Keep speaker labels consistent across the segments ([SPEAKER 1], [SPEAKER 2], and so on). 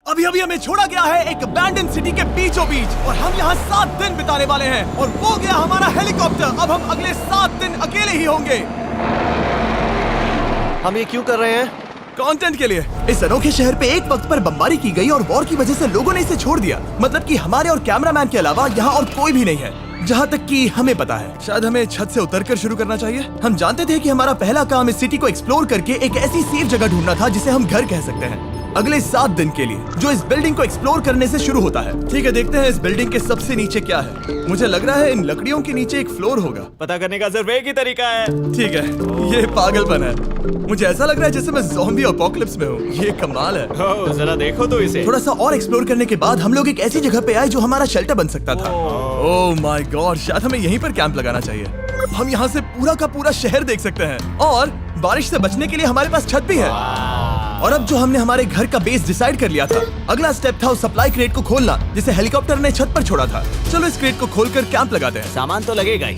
[SPEAKER 1] अभी अभी हमें छोड़ा गया है एक अबैंडन सिटी के बीचों बीच और हम यहाँ 7 दिन बिताने वाले हैं और वो गया हमारा हेलीकॉप्टर। अब हम अगले 7 दिन अकेले ही होंगे।
[SPEAKER 2] हम ये क्यों कर रहे हैं?
[SPEAKER 1] कंटेंट के लिए। इस अनोखे शहर पे एक वक्त पर बमबारी की गई और वॉर की वजह से लोगों ने इसे छोड़ दिया। मतलब कि हमारे और कैमरामैन के अलावा यहाँ और कोई भी नहीं है, जहाँ तक कि हमें पता है। शायद हमें छत से उतरकर शुरू करना चाहिए। हम जानते थे कि हमारा पहला काम इस सिटी को एक्सप्लोर करके एक ऐसी सेफ जगह ढूंढना था जिसे हम घर कह सकते हैं, अगले 7 दिन के लिए, जो इस बिल्डिंग को एक्सप्लोर करने से शुरू होता है। ठीक है, देखते हैं इस बिल्डिंग के सबसे नीचे क्या है। मुझे लग रहा है इन लकड़ियों के नीचे एक फ्लोर होगा।
[SPEAKER 3] पता करने का सिर्फ एक ही तरीका है।
[SPEAKER 1] ठीक है, ये पागलपन है। मुझे ऐसा लग रहा है जैसे मैं ज़ॉम्बी अपोकलिप्स में हूँ। ये कमाल है।
[SPEAKER 3] ओह, जरा देखो तो इसे।
[SPEAKER 1] थोड़ा सा और एक्सप्लोर करने के बाद हम लोग एक ऐसी जगह पे आए जो हमारा शेल्टर बन सकता था। ओह माय गॉड, शायद हमें यहीं पर कैंप लगाना चाहिए। हम यहाँ से पूरा का पूरा शहर देख सकते हैं और बारिश से बचने के लिए हमारे पास छत भी है। और अब जो हमने हमारे घर का बेस डिसाइड कर लिया था, अगला स्टेप था उस सप्लाई क्रेट को खोलना जिसे हेलीकॉप्टर ने छत पर छोड़ा था। चलो इस क्रेट को खोलकर कैंप लगाते हैं।
[SPEAKER 3] सामान तो लगेगा ही।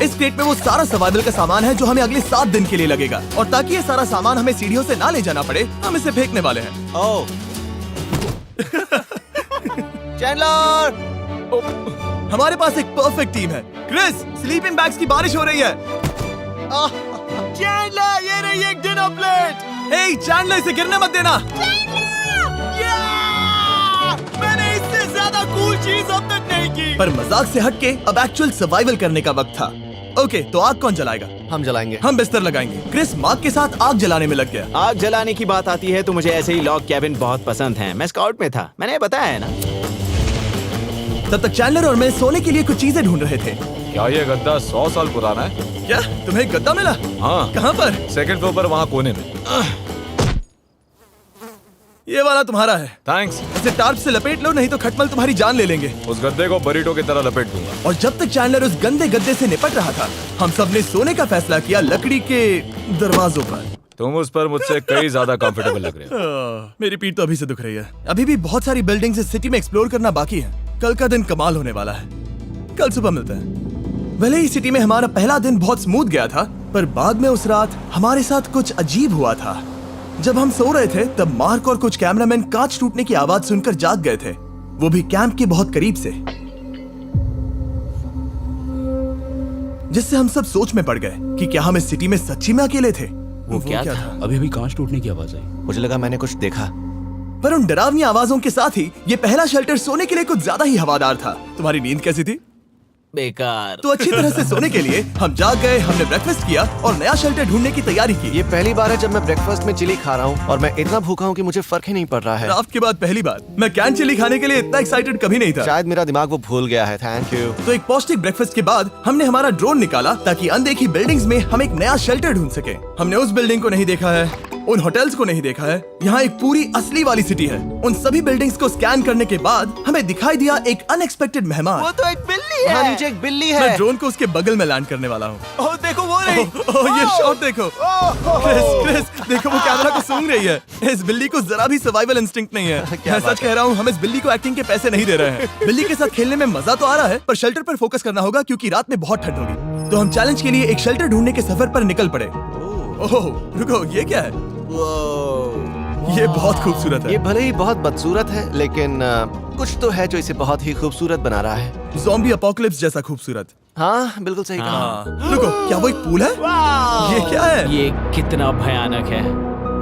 [SPEAKER 1] इस क्रेट में वो सारा सर्वाइवल का सामान है जो हमें अगले 7 दिन के लिए लगेगा। और ताकि ये सारा सामान हमें सीढ़ियों से ना ले जाना पड़े, हम इसे फेंकने वाले हैं।
[SPEAKER 3] ओह,
[SPEAKER 2] चैंडलर!
[SPEAKER 1] हमारे पास एक परफेक्ट टीम है। क्रिस, स्लीपिंग बैग्स की बारिश हो रही है।
[SPEAKER 3] चैंडलर, ये रही एक डिनर प्लेट।
[SPEAKER 1] हे चैंडलर, इसे गिरने मत देना।
[SPEAKER 3] मैंने इससे ज्यादा कूल चीज अब तक नहीं की।
[SPEAKER 1] पर मजाक से हटके अब एक्चुअल सर्वाइवल करने का वक्त था। ओके, तो आग कौन जलाएगा?
[SPEAKER 2] हम जलाएंगे।
[SPEAKER 1] हम बिस्तर लगाएंगे। क्रिस मार्क के साथ आग जलाने में लग गया।
[SPEAKER 3] आग जलाने की बात आती है तो मुझे ऐसे ही लॉग कैबिन बहुत पसंद हैं। मैं स्काउट में था, मैंने बताया है ना।
[SPEAKER 1] तब तक चैंडलर और मैं सोने के लिए कुछ चीजें ढूंढ रहे थे।
[SPEAKER 4] क्या ये गद्दा 100 साल पुराना है?
[SPEAKER 1] क्या तुम्हें एक गद्दा मिला?
[SPEAKER 4] हाँ।
[SPEAKER 1] कहाँ पर?
[SPEAKER 4] सेकंड फ्लोर पर, वहाँ कोने में।
[SPEAKER 1] ये वाला तुम्हारा है।
[SPEAKER 4] थैंक्स।
[SPEAKER 1] इसे टार्प से लपेट लो, नहीं तो खटमल तुम्हारी जान ले लेंगे।
[SPEAKER 4] उस गद्दे को बरीटो की तरह लपेट दूंगा।
[SPEAKER 1] और जब तक चैंडलर उस गंदे गद्दे से निपट रहा था, हम सब ने सोने का फैसला किया लकड़ी के दरवाजों पर।
[SPEAKER 4] तुम उस पर मुझसे कई ज्यादा कंफर्टेबल लग रहे हो।
[SPEAKER 1] मेरी पीठ तो अभी से दुख रही है। अभी भी बहुत सारी बिल्डिंग्स इस सिटी में एक्सप्लोर करना बाकी है। कल का दिन कमाल होने वाला है। कल सुबह मिलते हैं। भले ही सिटी में हमारा पहला दिन बहुत स्मूथ गया था, पर बाद में उस रात हमारे साथ कुछ अजीब हुआ था। जब हम सो रहे थे तब मार्क और कुछ कैमरामैन कांच टूटने की आवाज सुनकर जाग गए थे, वो भी कैंप के बहुत करीब से, जिससे हम सब सोच में पड़ गए कि क्या हम इस सिटी में सच्ची में अकेले थे।
[SPEAKER 3] वो क्या था?
[SPEAKER 5] अभी अभी कांच टूटने की आवाज आई।
[SPEAKER 2] मुझे लगा मैंने कुछ देखा।
[SPEAKER 1] पर उन डरावनी आवाजों के साथ ही ये पहला शेल्टर सोने के लिए कुछ ज्यादा ही हवादार था। तुम्हारी नींद कैसी थी?
[SPEAKER 3] बेकार।
[SPEAKER 1] तो अच्छी तरह से सोने के लिए हम जाग गए। हमने ब्रेकफास्ट किया और नया शेल्टर ढूंढने की तैयारी की।
[SPEAKER 2] ये पहली बार है जब मैं ब्रेकफास्ट में चिली खा रहा हूँ और मैं इतना भूखा हूँ कि मुझे फर्क ही नहीं पड़ रहा है।
[SPEAKER 1] राफ्ट के बाद पहली बार मैं कैन चिली खाने के लिए इतना एक्साइटेड कभी नहीं था।
[SPEAKER 2] शायद मेरा दिमाग वो भूल गया है। Thank you.
[SPEAKER 1] तो एक पौष्टिक ब्रेकफास्ट के बाद हमने हमारा ड्रोन निकाला ताकि अनदेखी बिल्डिंग्स में हम एक नया शेल्टर ढूंढ सके। हमने उस बिल्डिंग को नहीं देखा है, उन होटल्स को नहीं देखा है। यहाँ एक पूरी असली वाली सिटी है। उन सभी बिल्डिंग्स को स्कैन करने के बाद हमें दिखाई दिया एक अनएक्सपेक्टेड मेहमान।
[SPEAKER 3] वो तो एक बिल्ली
[SPEAKER 2] वहाँ
[SPEAKER 3] है।
[SPEAKER 2] नीचे एक बिल्ली
[SPEAKER 1] मैं
[SPEAKER 2] है।
[SPEAKER 1] ड्रोन को उसके बगल में लैंड करने वाला हूँ।
[SPEAKER 3] ओह, देखो वो रही।
[SPEAKER 1] ये शॉट देखो। क्रिस, देखो वो कैमरा को सूंघ रही है। इस बिल्ली को जरा भी सर्वाइवल इंस्टिंक्ट नहीं है।
[SPEAKER 2] क्या
[SPEAKER 1] मैं
[SPEAKER 2] बात
[SPEAKER 1] सच कह रहा हूँ, हम इस बिल्ली को एक्टिंग के पैसे नहीं दे रहे हैं। बिल्ली के साथ खेलने में मजा तो आ रहा है, पर शेल्टर पर फोकस करना होगा क्योंकि रात में बहुत ठंड होगी। तो हम चैलेंज के लिए एक शेल्टर ढूंढने के सफर पर निकल पड़े। ओह रुको, ये क्या है? ये बहुत खूबसूरत
[SPEAKER 2] ये
[SPEAKER 1] है।
[SPEAKER 2] भले ही बहुत बदसूरत है, लेकिन कुछ तो है जो इसे बहुत ही खूबसूरत बना रहा है।
[SPEAKER 1] ज़ॉम्बी अपोकलिप्स जैसा खूबसूरत।
[SPEAKER 2] हाँ, बिल्कुल सही कहा।
[SPEAKER 1] रुको, क्या वो एक पूल है? ये क्या है?
[SPEAKER 3] ये कितना भयानक है।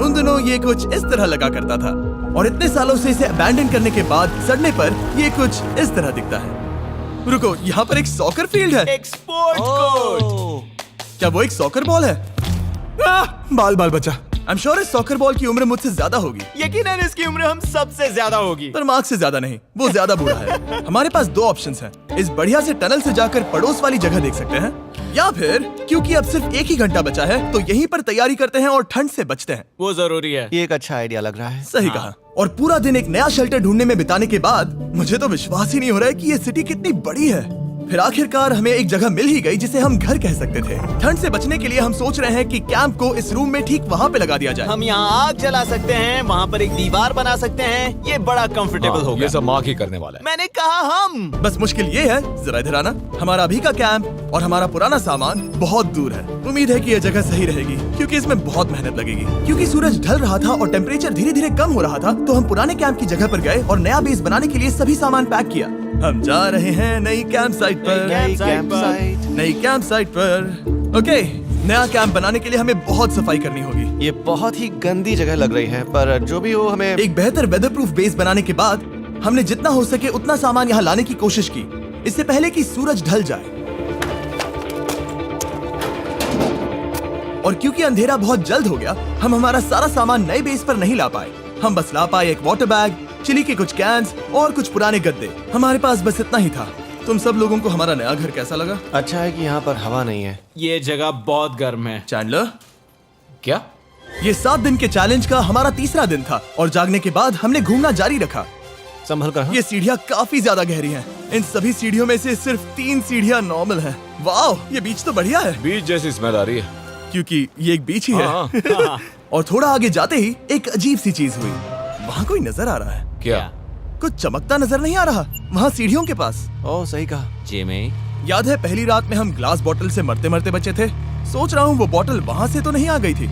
[SPEAKER 1] उन दिनों ये कुछ इस तरह लगा करता था और इतने सालों से इसे अबैंडन करने के बाद सड़ने पर ये कुछ इस तरह दिखता है। रुको, यहाँ पर एक सॉकर फील्ड है।
[SPEAKER 3] एक स्पोर्ट्स कोर्ट।
[SPEAKER 1] क्या वो एक सॉकर बॉल है? बाल बाल बचा। आई एम श्योर इस सॉकर बॉल की उम्र मुझसे ज्यादा होगी।
[SPEAKER 3] यकीनन इसकी उम्र हम सबसे ज्यादा होगी।
[SPEAKER 1] पर मार्क से ज्यादा नहीं, वो ज्यादा बूढ़ा है। हमारे पास 2 ऑप्शंस हैं। इस बढ़िया से टनल से जाकर पड़ोस वाली जगह देख सकते हैं, या फिर क्योंकि अब सिर्फ 1 ही घंटा बचा है तो यहीं पर तैयारी करते हैं और ठंड से बचते हैं।
[SPEAKER 3] वो जरूरी है।
[SPEAKER 2] ये एक अच्छा आइडिया लग रहा है।
[SPEAKER 1] सही कहा। और पूरा दिन एक नया शेल्टर ढूंढने में बिताने के बाद मुझे तो विश्वास ही नहीं हो रहा है कि ये सिटी कितनी बड़ी है। फिर आखिरकार हमें एक जगह मिल ही गई जिसे हम घर कह सकते थे। ठंड से बचने के लिए हम सोच रहे हैं कि कैंप को इस रूम में ठीक वहाँ पे लगा दिया जाए।
[SPEAKER 3] हम यहाँ आग जला सकते हैं, वहाँ पर एक दीवार बना सकते हैं। ये बड़ा कंफर्टेबल
[SPEAKER 4] हाँ,
[SPEAKER 3] होगा।
[SPEAKER 4] ये सब मार्क ही करने वाला है।
[SPEAKER 3] मैंने कहा हम।
[SPEAKER 1] बस मुश्किल ये है, जरा इधर आना, हमारा अभी का कैंप और हमारा पुराना सामान बहुत दूर है। उम्मीद है कि यह जगह सही रहेगी क्योंकि इसमें बहुत मेहनत लगेगी। क्योंकि सूरज ढल रहा था और टेम्परेचर धीरे धीरे कम हो रहा था, तो हम पुराने कैंप की जगह पर गए और नया बेस बनाने के लिए सभी सामान पैक किया। हम जा रहे हैं नई कैंप साइट पर।
[SPEAKER 3] कैंप साइट पर।
[SPEAKER 1] नई कैंप साइट पर। ओके, नया कैंप बनाने के लिए हमें बहुत सफाई करनी होगी।
[SPEAKER 2] ये बहुत ही गंदी जगह लग रही है, पर जो भी हो हमें
[SPEAKER 1] एक बेहतर वेदर प्रूफ बेस बनाने के बाद हमने जितना हो सके उतना सामान यहाँ लाने की कोशिश की, इससे पहले कि सूरज ढल जाए। और क्योंकि अंधेरा बहुत जल्द हो गया, हम हमारा सारा सामान नए बेस पर नहीं ला पाए। हम बस ला पाए एक वाटर बैग, चिली के कुछ कैंस और कुछ पुराने गद्दे। हमारे पास बस इतना ही था। तुम सब लोगों को हमारा नया घर कैसा लगा?
[SPEAKER 2] अच्छा है कि यहाँ पर हवा नहीं है।
[SPEAKER 3] ये जगह बहुत गर्म है।
[SPEAKER 1] चैंडलर,
[SPEAKER 4] क्या?
[SPEAKER 1] ये 7 दिन के चैलेंज का हमारा तीसरा दिन था और जागने के बाद हमने घूमना जारी रखा।
[SPEAKER 2] संभल कर। हाँ?
[SPEAKER 1] ये सीढ़ियाँ काफी ज्यादा गहरी हैं। इन सभी सीढ़ियों में से सिर्फ 3 सीढ़ियाँ नॉर्मल हैं। वाओ, ये बीच तो बढ़िया है
[SPEAKER 4] बीच जैसी स्मेल आ रही है।
[SPEAKER 1] क्योंकि ये एक बीच ही है।
[SPEAKER 4] हाँ।
[SPEAKER 1] और थोड़ा आगे जाते ही एक अजीब सी चीज हुई। वहाँ कोई नजर आ रहा है।
[SPEAKER 4] क्या?
[SPEAKER 1] कुछ चमकता नजर नहीं आ रहा वहाँ सीढ़ियों के पास।
[SPEAKER 2] ओह, सही कहा।
[SPEAKER 3] जिमी,
[SPEAKER 1] याद है पहली रात में हम ग्लास बॉटल से मरते मरते बचे थे? सोच रहा हूँ वो बॉटल वहाँ से तो नहीं आ गई थी।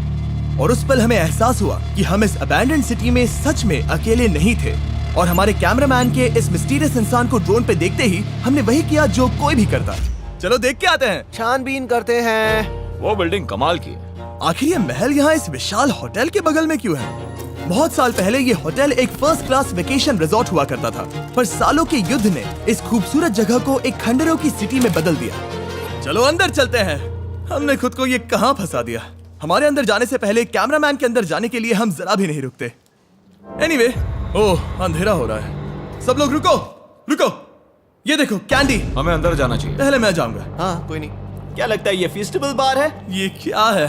[SPEAKER 1] और उस पल हमें एहसास हुआ कि हम इस अबैंडन्ड सिटी में सच में अकेले नहीं थे। और हमारे कैमरामैन के इस मिस्टीरियस इंसान को ड्रोन पे देखते ही हमने वही किया जो कोई भी करता। चलो देख के आते हैं।
[SPEAKER 2] छानबीन करते हैं।
[SPEAKER 4] वो बिल्डिंग कमाल की है।
[SPEAKER 1] आखिर ये महल यहाँ इस विशाल होटल के बगल में क्यों है? बहुत साल पहले ये होटल एक फर्स्ट क्लास वेकेशन रिजॉर्ट हुआ करता था, पर सालों के युद्ध ने इस खूबसूरत जगह को एक खंडरों की सिटी में बदल दिया। चलो अंदर चलते हैं। हमने खुद को ये कहाँ फंसा दिया। हमारे अंदर जाने से पहले कैमरामैन के अंदर जाने के लिए हम जरा भी नहीं रुकते। एनीवे, ओह अंधेरा हो रहा है। सब लोग रुको, रुको। ये देखो कैंडी।
[SPEAKER 4] हमें अंदर जाना चाहिए।
[SPEAKER 1] पहले मैं जाऊंगा।
[SPEAKER 2] हाँ, कोई नहीं।
[SPEAKER 3] क्या लगता है ये फेस्टिवल बार है?
[SPEAKER 1] ये क्या है?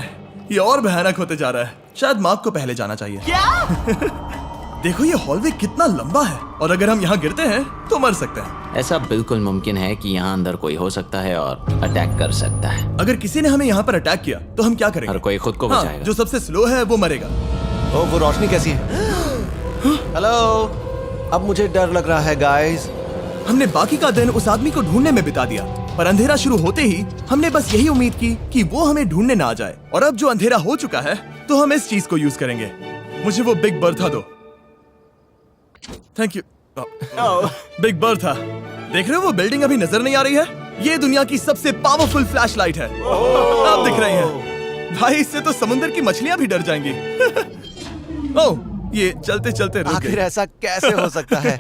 [SPEAKER 1] ये और भयानक होते जा रहा है। शायद मार्क को पहले जाना चाहिए।
[SPEAKER 3] क्या?
[SPEAKER 1] देखो ये हॉलवे कितना लंबा है और अगर हम यहाँ गिरते हैं तो मर सकते हैं।
[SPEAKER 3] ऐसा बिल्कुल मुमकिन है कि यहाँ अंदर कोई हो सकता है और अटैक कर सकता है।
[SPEAKER 1] अगर किसी ने हमें यहाँ पर अटैक किया तो हम क्या करेंगे?
[SPEAKER 3] हर कोई खुद को
[SPEAKER 1] हाँ,
[SPEAKER 3] बचाएगा।
[SPEAKER 1] जो सबसे स्लो है वो मरेगा।
[SPEAKER 2] ओह, वो रोशनी कैसी है? हेलो, अब मुझे डर लग रहा है गाइस।
[SPEAKER 1] हमने बाकी का दिन उस आदमी को ढूंढने में बिता दिया, पर अंधेरा शुरू होते ही हमने बस यही उम्मीद की कि वो हमें ढूंढने ना आ जाए। और अब जो अंधेरा हो चुका है तो हम इस चीज को यूज करेंगे। मुझे वो बिग बर्था दो। Thank you. Big Bertha. देख रहे हो वो बिल्डिंग अभी नजर नहीं आ रही है? ये दुनिया की सबसे पावरफुल फ्लैशलाइट है। आप दिख रही हैं। भाई इससे तो समुद्र की मछलियां भी डर जाएंगी। ओह, ये चलते चलते रुक
[SPEAKER 2] आखिर
[SPEAKER 1] गई।
[SPEAKER 2] ऐसा कैसे हो सकता है?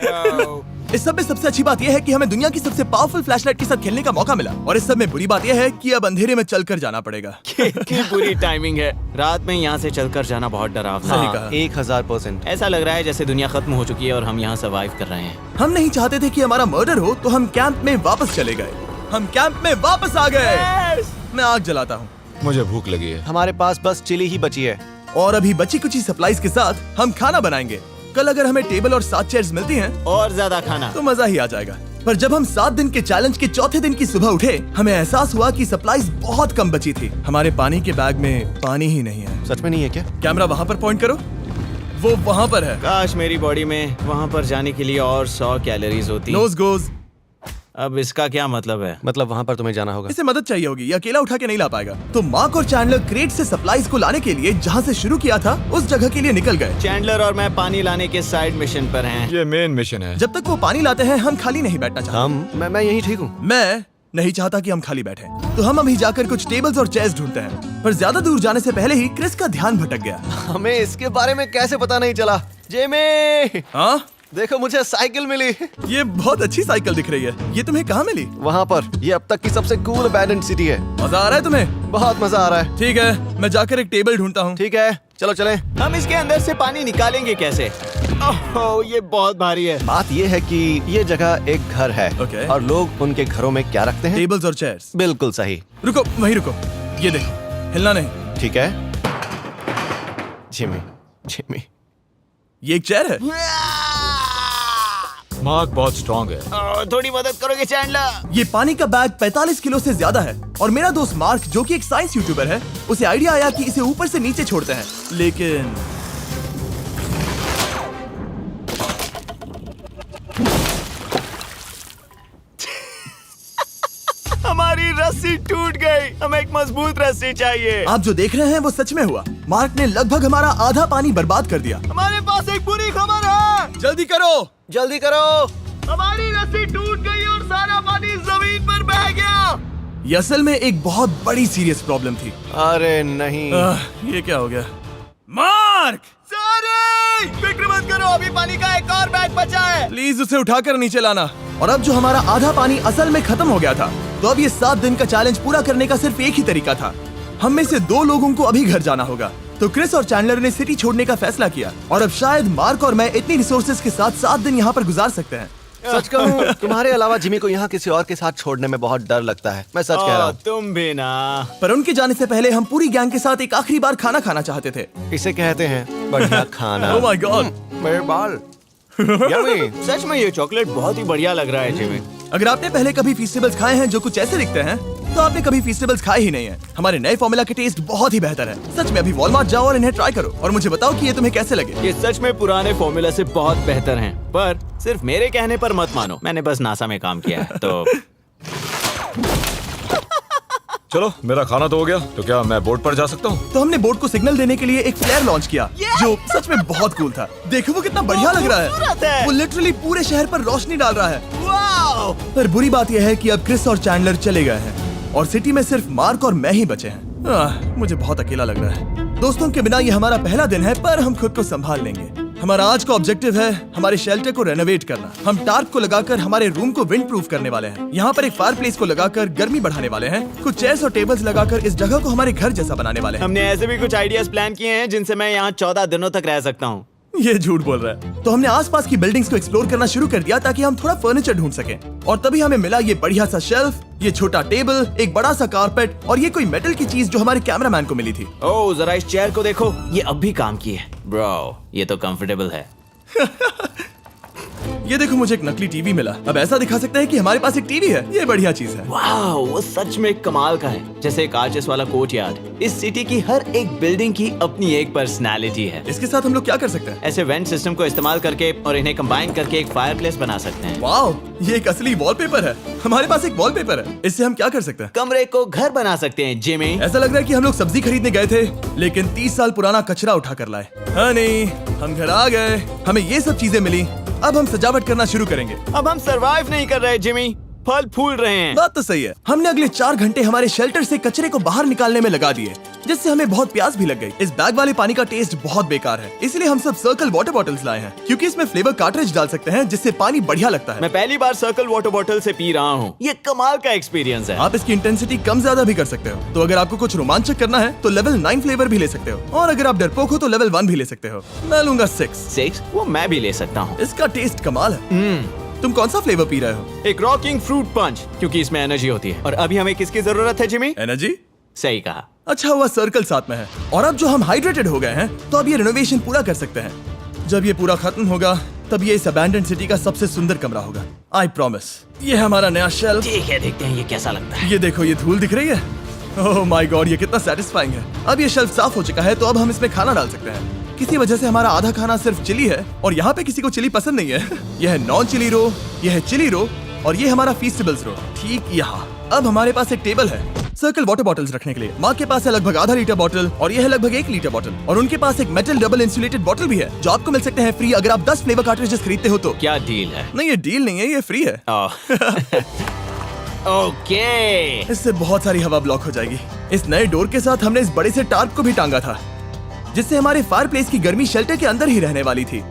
[SPEAKER 1] इस सब में सबसे अच्छी बात यह है कि हमें दुनिया की सबसे पावरफुल फ्लैशलाइट के साथ खेलने का मौका मिला। और इस सब में बुरी बात यह है कि अब अंधेरे में चलकर जाना पड़ेगा।
[SPEAKER 3] कितनी बुरी टाइमिंग है। रात में यहाँ से चलकर जाना बहुत डरावना
[SPEAKER 1] सही
[SPEAKER 3] है।
[SPEAKER 1] कहा।
[SPEAKER 2] 1000%।
[SPEAKER 3] ऐसा लग रहा है जैसे दुनिया खत्म हो चुकी है और हम यहाँ सर्वाइव कर रहे हैं।
[SPEAKER 1] हम नहीं चाहते थे कि हमारा मर्डर हो, तो हम कैंप में वापस चले गए। हम कैंप में वापस आ गए। मैं आग जलाता हूँ।
[SPEAKER 4] मुझे भूख लगी है।
[SPEAKER 2] हमारे पास बस चिली ही बची है।
[SPEAKER 1] और अभी बची कुची सप्लाईज के साथ हम खाना बनाएंगे। कल अगर हमें टेबल और 7 चेयर्स मिलती हैं
[SPEAKER 3] और ज्यादा खाना
[SPEAKER 1] तो मजा ही आ जाएगा। पर जब हम 7 दिन के चैलेंज के चौथे दिन की सुबह उठे, हमें एहसास हुआ कि सप्लाईज बहुत कम बची थी। हमारे पानी के बैग में पानी ही नहीं है।
[SPEAKER 2] सच में नहीं है क्या?
[SPEAKER 1] कैमरा वहाँ पर पॉइंट करो। वो वहाँ पर है।
[SPEAKER 3] काश मेरी बॉडी में वहाँ पर जाने के लिए और 100 कैलोरीज होती।
[SPEAKER 1] नोज गोज।
[SPEAKER 3] अब इसका क्या मतलब है?
[SPEAKER 2] मतलब वहाँ पर तुम्हें जाना होगा।
[SPEAKER 1] इसे मदद चाहिए होगी, ये अकेला उठा के नहीं ला पाएगा। तो मार्क और चैंडलर क्रेट से सप्लाईज को लाने के लिए जहाँ से शुरू किया था उस जगह के लिए निकल गए।
[SPEAKER 3] चैंडलर और मैं पानी लाने के साइड मिशन पर हैं।
[SPEAKER 4] ये मेन मिशन है।
[SPEAKER 1] जब तक वो पानी लाते हैं हम खाली नहीं बैठना चाहते।
[SPEAKER 2] मैं यही ठीक हूँ।
[SPEAKER 1] मैं नहीं चाहता कि हम खाली बैठे, तो हम अभी जाकर कुछ टेबल्स और चेयर्स ढूंढते हैं। पर ज्यादा दूर जाने से पहले ही क्रिस का ध्यान भटक गया।
[SPEAKER 2] हमें इसके बारे में कैसे पता नहीं चला? जेमी,
[SPEAKER 1] हाँ,
[SPEAKER 2] देखो मुझे साइकिल मिली।
[SPEAKER 1] ये बहुत अच्छी साइकिल दिख रही है। ये तुम्हें कहाँ मिली?
[SPEAKER 2] वहाँ पर। ये अब तक की सबसे कूल अबैंडन्ड सिटी है।
[SPEAKER 1] मजा आ रहा है तुम्हें?
[SPEAKER 2] बहुत मजा आ रहा है।
[SPEAKER 1] ठीक है, मैं जाकर एक टेबल ढूंढता हूँ।
[SPEAKER 2] ठीक है, चलो चलें।
[SPEAKER 3] हम इसके अंदर से पानी निकालेंगे कैसे? ओह, ये बहुत भारी है।
[SPEAKER 2] बात ये है कि ये जगह एक घर है।
[SPEAKER 1] Okay.
[SPEAKER 2] और लोग उनके घरों में क्या रखते हैं?
[SPEAKER 1] टेबल्स और चेयर्स।
[SPEAKER 2] बिल्कुल सही।
[SPEAKER 1] रुको, वहीं रुको। ये देखो, हिलना नहीं।
[SPEAKER 2] ठीक है। Jimmy, Jimmy.
[SPEAKER 1] ये एक चेयर है।
[SPEAKER 4] मार्क बहुत स्ट्रांग है।
[SPEAKER 3] थोड़ी मदद करोगे चैंडलर?
[SPEAKER 1] ये पानी का बैग 45 किलो से ज्यादा है और मेरा दोस्त मार्क जो कि एक साइंस यूट्यूबर है, उसे आइडिया आया कि इसे ऊपर से नीचे छोड़ते हैं, लेकिन
[SPEAKER 3] हमारी रस्सी टूट गई। हमें एक मजबूत रस्सी चाहिए।
[SPEAKER 1] आप जो देख रहे हैं वो सच में हुआ। मार्क ने लगभग हमारा आधा पानी बर्बाद कर दिया।
[SPEAKER 3] हमारे पास एक बुरी खबर है।
[SPEAKER 1] जल्दी करो।
[SPEAKER 2] जल्दी करो।
[SPEAKER 3] हमारी रस्सी टूट गई और सारा पानी जमीन पर बह गया।
[SPEAKER 1] ये असल में एक बहुत बड़ी सीरियस प्रॉब्लम थी।
[SPEAKER 2] अरे नहीं।
[SPEAKER 1] ये क्या हो गया? मार्क,
[SPEAKER 3] सारे फिक्र मत करो, अभी पानी का एक और बैग बचा है।
[SPEAKER 1] प्लीज उसे उठाकर नीचे लाना। और अब जो हमारा आधा पानी असल में खत्म हो गया था, तो अब ये 7 दिन का चैलेंज पूरा करने का सिर्फ एक ही तरीका था। हम में से 2 लोगों को अभी घर जाना होगा। तो क्रिस और चैंडलर ने सिटी छोड़ने का फैसला किया और अब शायद मार्क और मैं इतनी रिसोर्सेज के साथ 7 दिन यहाँ पर गुजार सकते हैं।
[SPEAKER 2] सच कहूँ, तुम्हारे अलावा जिमी को यहाँ किसी और के साथ छोड़ने में बहुत डर लगता है। मैं सच कह रहा हूँ।
[SPEAKER 3] तुम भी ना।
[SPEAKER 1] पर उनके जाने से पहले हम पूरी गैंग के साथ एक आखिरी बार खाना खाना चाहते थे।
[SPEAKER 2] इसे कहते हैं बढ़िया खाना।
[SPEAKER 1] ओह माय गॉड,
[SPEAKER 2] मेरे बाल। यम्मी।
[SPEAKER 3] सच में ये चॉकलेट बहुत ही बढ़िया लग रहा है जिमी।
[SPEAKER 1] अगर आपने पहले कभी फीस्टेबल्स खाए हैं जो कुछ ऐसे दिखते हैं, तो आपने कभी फीस्टेबल्स खाए ही नहीं है। हमारे नए फॉर्मूला के टेस्ट बहुत ही बेहतर है। सच में अभी वॉलमार्ट जाओ और इन्हें ट्राई करो और मुझे बताओ कि ये तुम्हें कैसे लगे।
[SPEAKER 3] ये सच में पुराने फॉर्मूला से बहुत बेहतर हैं, पर सिर्फ मेरे कहने पर मत मानो। मैंने बस नासा में काम किया है तो।
[SPEAKER 4] चलो, मेरा खाना तो हो गया, तो क्या मैं बोट पर जा सकता हूँ?
[SPEAKER 1] तो हमने बोट को सिग्नल देने के लिए एक फ्लेयर लॉन्च किया, जो सच में बहुत कूल था। देखो वो कितना बढ़िया लग रहा
[SPEAKER 3] खूबसूरत
[SPEAKER 1] है।
[SPEAKER 3] है।
[SPEAKER 1] वो लिटरली पूरे शहर पर रोशनी डाल रहा है।
[SPEAKER 3] वाओ!
[SPEAKER 1] पर बुरी बात यह है कि अब क्रिस और चैंडलर चले गए हैं और सिटी में सिर्फ मार्क और मैं ही बचे हैं। मुझे बहुत अकेला लग रहा है। दोस्तों के बिना ये हमारा पहला दिन है, पर हम खुद को संभाल लेंगे। हमारा आज का ऑब्जेक्टिव है हमारे शेल्टर को रेनोवेट करना। हम टार्प को लगाकर हमारे रूम को विंड प्रूफ करने वाले हैं। यहाँ पर एक फायर प्लेस को लगाकर गर्मी बढ़ाने वाले हैं। कुछ चेयर्स और टेबल्स लगाकर इस जगह को हमारे घर जैसा बनाने वाले हैं।
[SPEAKER 3] हमने ऐसे भी कुछ आइडियाज प्लान किए हैं जिनसे मैं यहाँ 14 दिनों तक रह सकता हूँ।
[SPEAKER 1] ये झूठ बोल रहा है। तो हमने आसपास की बिल्डिंग्स को एक्सप्लोर करना शुरू कर दिया ताकि हम थोड़ा फर्नीचर ढूंढ सकें। और तभी हमें मिला ये बढ़िया सा शेल्फ, ये छोटा टेबल, एक बड़ा सा कारपेट और ये कोई मेटल की चीज जो हमारे कैमरामैन को मिली थी।
[SPEAKER 3] ओह, जरा इस चेयर को देखो, ये अब भी काम की है। ब्रो, ये तो कंफर्टेबल है।
[SPEAKER 1] ये देखो, मुझे एक नकली टीवी मिला। अब ऐसा दिखा सकते हैं कि हमारे पास एक टीवी है। ये बढ़िया चीज है।
[SPEAKER 3] वाओ, वो सच में कमाल का है। जैसे एक आर्चेस वाला कोर्टयार्ड। इस सिटी की हर एक बिल्डिंग की अपनी एक पर्सनालिटी है।
[SPEAKER 1] इसके साथ हम लोग क्या कर सकते हैं?
[SPEAKER 3] ऐसे वेंट सिस्टम को इस्तेमाल करके और इन्हें कंबाइन करके एक फायरप्लेस बना सकते हैं।
[SPEAKER 1] वाओ, ये एक असली वॉलपेपर है। हमारे पास एक वॉलपेपर है। इससे हम क्या कर सकते हैं?
[SPEAKER 3] कमरे को घर बना सकते हैं जिमी।
[SPEAKER 1] ऐसा लग रहा है कि हम लोग सब्जी खरीदने गए थे, लेकिन 30 साल पुराना कचरा उठा कर लाए। हाँ नहीं, हम घर आ गए, हमें ये सब चीजें मिली। अब हम सजावट करना शुरू करेंगे।
[SPEAKER 3] अब हम सरवाइव नहीं कर रहे जिमी, फल फूल रहे हैं।
[SPEAKER 1] बात तो सही है। हमने अगले 4 घंटे हमारे शेल्टर से कचरे को बाहर निकालने में लगा दिए, जिससे हमें बहुत प्यास भी लग गई। इस बैग वाले पानी का टेस्ट बहुत बेकार है, इसलिए हम सब सर्कल वाटर बॉटल्स लाए हैं, क्योंकि इसमें फ्लेवर कार्ट्रिज डाल सकते हैं, जिससे पानी बढ़िया लगता है।
[SPEAKER 3] मैं पहली बार सर्कल वाटर बॉटल से पी रहा हूँ। ये कमाल का एक्सपीरियंस है।
[SPEAKER 1] आप इसकी इंटेंसिटी कम ज्यादा भी कर सकते हो। तो अगर आपको कुछ रोमांचक करना है तो लेवल 9 फ्लेवर भी ले सकते हो, और अगर आप डरपोक हो तो लेवल 1 भी ले सकते हो। मैं लूंगा 6।
[SPEAKER 3] वो मैं भी ले सकता हूँ।
[SPEAKER 1] इसका टेस्ट कमाल है। तुम कौन सा फ्लेवर पी रहे हो?
[SPEAKER 3] एक रॉकिंग फ्रूट पंच, क्योंकि इसमें एनर्जी होती है। और अभी हमें किसकी जरूरत है जिमी?
[SPEAKER 1] एनर्जी?
[SPEAKER 3] सही कहा।
[SPEAKER 1] अच्छा हुआ सर्कल साथ में है। और अब जो हम हाइड्रेटेड हो गए हैं, तो अब ये रिनोवेशन पूरा कर सकते हैं। जब ये पूरा खत्म होगा, तब ये इस अबैंडन्ड सिटी का सबसे सुंदर कमरा होगा। I promise. ये है हमारा नया शेल्फ।
[SPEAKER 3] ठीक है, देखते हैं ये कैसा लगता है।
[SPEAKER 1] ये देखो, ये धूल दिख रही है। ओह माय गॉड, ये कितना सेटिस्फाइंग है। अब ये शेल्फ साफ हो चुका है, तो अब हम इसमें खाना डाल सकते हैं। किसी वजह से हमारा आधा खाना सिर्फ चिली है, और यहाँ पे किसी को चिली पसंद नहीं है। यह है नॉन चिली रो, यह है चिली रो, और ये हमारा फीस्टेबल्स रो, ठीक यहाँ। अब हमारे पास एक टेबल है सर्कल वाटर बॉटल्स रखने के लिए। माँ के पास है लगभग आधा लीटर बॉटल, और यह है लगभग 1 लीटर बॉटल, और उनके पास एक मेटल डबल इंसुलेटेड बॉटल भी है, जो आपको मिल सकते हैं फ्री अगर आप 10 फ्लेवर कार्ट्रिजेस खरीदते हो तो।
[SPEAKER 3] क्या डील है?
[SPEAKER 1] नहीं, ये डील नहीं है, ये फ्री है।
[SPEAKER 3] ओके।
[SPEAKER 1] इससे बहुत सारी हवा ब्लॉक हो जाएगी। इस नए डोर के साथ हमने इस बड़े से टार्प को भी टांगा था, जिससे हमारे फायर प्लेस की गर्मी शेल्टर के अंदर ही रहने वाली थी।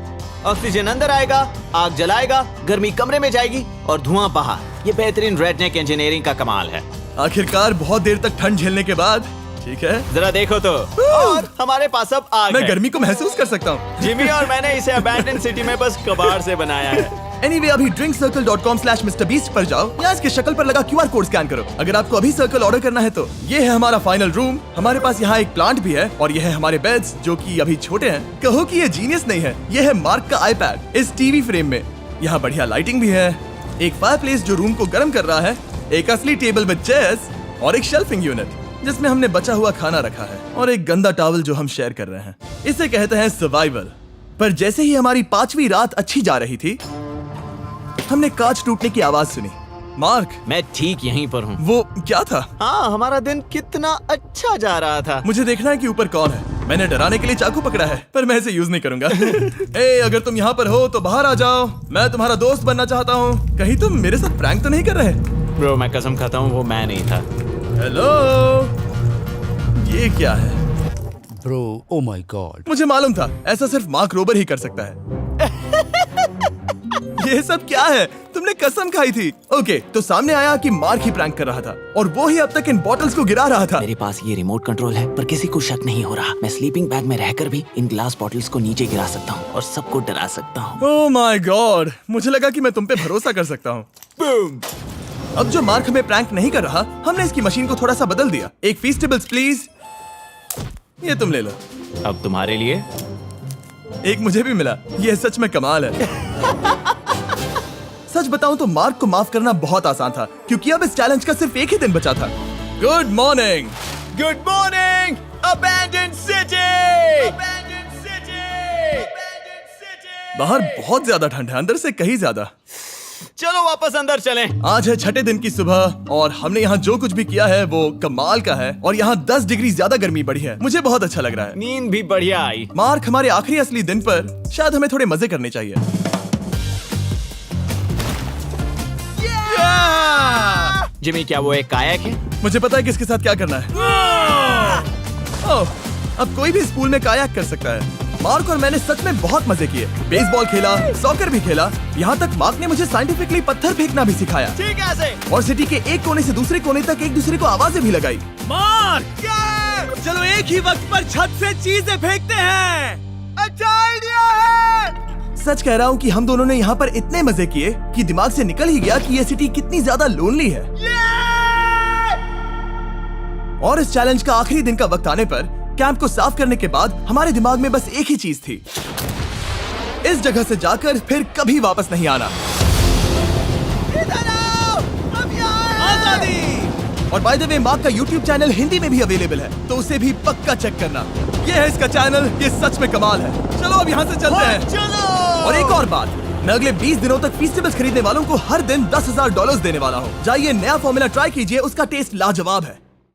[SPEAKER 3] ऑक्सीजन अंदर आएगा, आग जलाएगा, गर्मी कमरे में जाएगी और धुआं बाहर। ये बेहतरीन रेडनेक इंजीनियरिंग का कमाल है।
[SPEAKER 1] आखिरकार बहुत देर तक ठंड झेलने के बाद, ठीक है,
[SPEAKER 3] जरा देखो तो। और हमारे पास अब आग
[SPEAKER 1] मैं
[SPEAKER 3] है।
[SPEAKER 1] गर्मी को महसूस कर सकता हूँ।
[SPEAKER 3] जिमी और मैंने इसे अबैंडन सिटी में बस कबाड़ से बनाया है।
[SPEAKER 1] Anyway, अभी drinkcircle.com/MrBeast पर जाओ या इसके शक्ल पर लगा QR कोड स्कैन करो। अगर आपको अभी सर्कल ऑर्डर करना है तो ये है हमारा फाइनल रूम। हमारे पास यहाँ एक प्लांट भी है, और ये है हमारे बेड्स, जो कि अभी छोटे हैं। कहो कि ये जीनियस नहीं है, ये है मार्क का आईपैड इस टीवी फ्रेम में। यहाँ बढ़िया लाइटिंग भी है, एक फायरप्लेस जो रूम को गर्म कर रहा है, एक असली टेबल विद चेयर्स और एक शेल्फिंग यूनिट जिसमें हमने बचा हुआ खाना रखा है और एक गंदा टॉवल जो हम शेयर कर रहे हैं। इसे कहते हैं सर्वाइवल। पर जैसे ही हमारी 5वीं रात अच्छी जा रही थी, हमने कांच टूटने की आवाज सुनी। मार्क,
[SPEAKER 3] मैं ठीक यहीं पर हूँ।
[SPEAKER 1] वो क्या था?
[SPEAKER 3] हाँ, हमारा दिन कितना अच्छा जा रहा था।
[SPEAKER 1] मुझे देखना है कि ऊपर कौन है। मैंने डराने के लिए चाकू पकड़ा है, पर मैं इसे यूज नहीं करूंगा। ए, अगर तुम यहाँ पर हो तो बाहर आ जाओ, मैं तुम्हारा दोस्त बनना चाहता हूँ। कहीं तुम मेरे साथ प्रैंक तो नहीं कर रहे?
[SPEAKER 3] ब्रो, मैं कसम खाता हूँ वो मैं नहीं था।
[SPEAKER 1] हेलो, ये क्या है?
[SPEAKER 5] Bro, oh my God.
[SPEAKER 1] मुझे मालूम था ऐसा सिर्फ मार्क रोबर ही कर सकता है। ये सब क्या है? तुमने कसम खाई थी। ओके, तो सामने आया कि मार्क ही प्रैंक कर रहा था और वो ही अब तक इन बॉटल्स को गिरा रहा था।
[SPEAKER 3] मेरे पास ये रिमोट कंट्रोल है, पर किसी को शक नहीं हो रहा। मैं स्लीपिंग बैग में रहकर भी इन ग्लास बॉटल्स को नीचे गिरा सकता हूँ और सबको डरा सकता हूँ।
[SPEAKER 1] ओह माय गॉड, मुझे लगा कि मैं तुम पे भरोसा कर सकता हूँ। अब जो मार्क हमें प्रैंक नहीं कर रहा, हमने इसकी मशीन को थोड़ा सा बदल दिया। एक फीस्टेबल्स प्लीज, ये तुम ले लो।
[SPEAKER 3] अब तुम्हारे लिए
[SPEAKER 1] एक मुझे भी मिला। ये सच में कमाल है। सच बताऊं तो मार्क को माफ करना बहुत आसान था, क्योंकि अब इस चैलेंज का सिर्फ एक ही दिन बचा था। Good morning.
[SPEAKER 3] Good morning abandoned city.
[SPEAKER 1] बाहर बहुत ज्यादा ठंड है, अंदर से कहीं ज्यादा।
[SPEAKER 3] चलो वापस अंदर चलें।
[SPEAKER 1] आज है 6ठे दिन की सुबह और हमने यहाँ जो कुछ भी किया है वो कमाल का है और यहाँ 10 डिग्री ज्यादा गर्मी बढ़ी है। मुझे बहुत अच्छा लग रहा है।
[SPEAKER 3] नींद भी बढ़िया आई।
[SPEAKER 1] मार्क, हमारे आखिरी असली दिन पर शायद हमें थोड़े मजे करने चाहिए।
[SPEAKER 3] जिमी, क्या वो एक कायाक है?
[SPEAKER 1] मुझे पता है किसके साथ क्या करना है। ओह, अब कोई भी इस पूल में कायाक कर सकता है। मार्क और मैंने सच में बहुत मजे किए। बेसबॉल खेला, सॉकर भी खेला, यहाँ तक मार्क ने मुझे साइंटिफिकली पत्थर फेंकना भी सिखाया।
[SPEAKER 3] ठीक है।
[SPEAKER 1] और सिटी के एक कोने से दूसरे कोने तक एक दूसरे को आवाजें भी लगाई।
[SPEAKER 2] मार्क, चलो एक ही वक्त पर छत से चीजें फेंकते हैं। अच्छा आइडिया है।
[SPEAKER 1] सच कह रहा हूँ कि हम दोनों ने यहाँ पर इतने मजे किए कि दिमाग से निकल ही गया कि ये सिटी कितनी ज्यादा लोनली है। और इस चैलेंज का आखिरी दिन का वक्त आने पर कैंप को साफ करने के बाद हमारे दिमाग में बस एक ही चीज थी, इस जगह से जाकर फिर कभी वापस नहीं आना। आजादी। और बाय द वे, मार्क का YouTube चैनल हिंदी में भी अवेलेबल है, तो उसे भी पक्का चेक करना। ये है इसका चैनल, ये सच में कमाल है। चलो अब यहाँ से चलते हैं।
[SPEAKER 2] चलो।
[SPEAKER 1] और एक और बात, मैं अगले 20 दिनों तक फीस्टेबल्स खरीदने वालों को हर दिन $10,000 देने वाला हूँ। जाइए, नया फॉर्मूला ट्राई कीजिए, उसका टेस्ट लाजवाब है।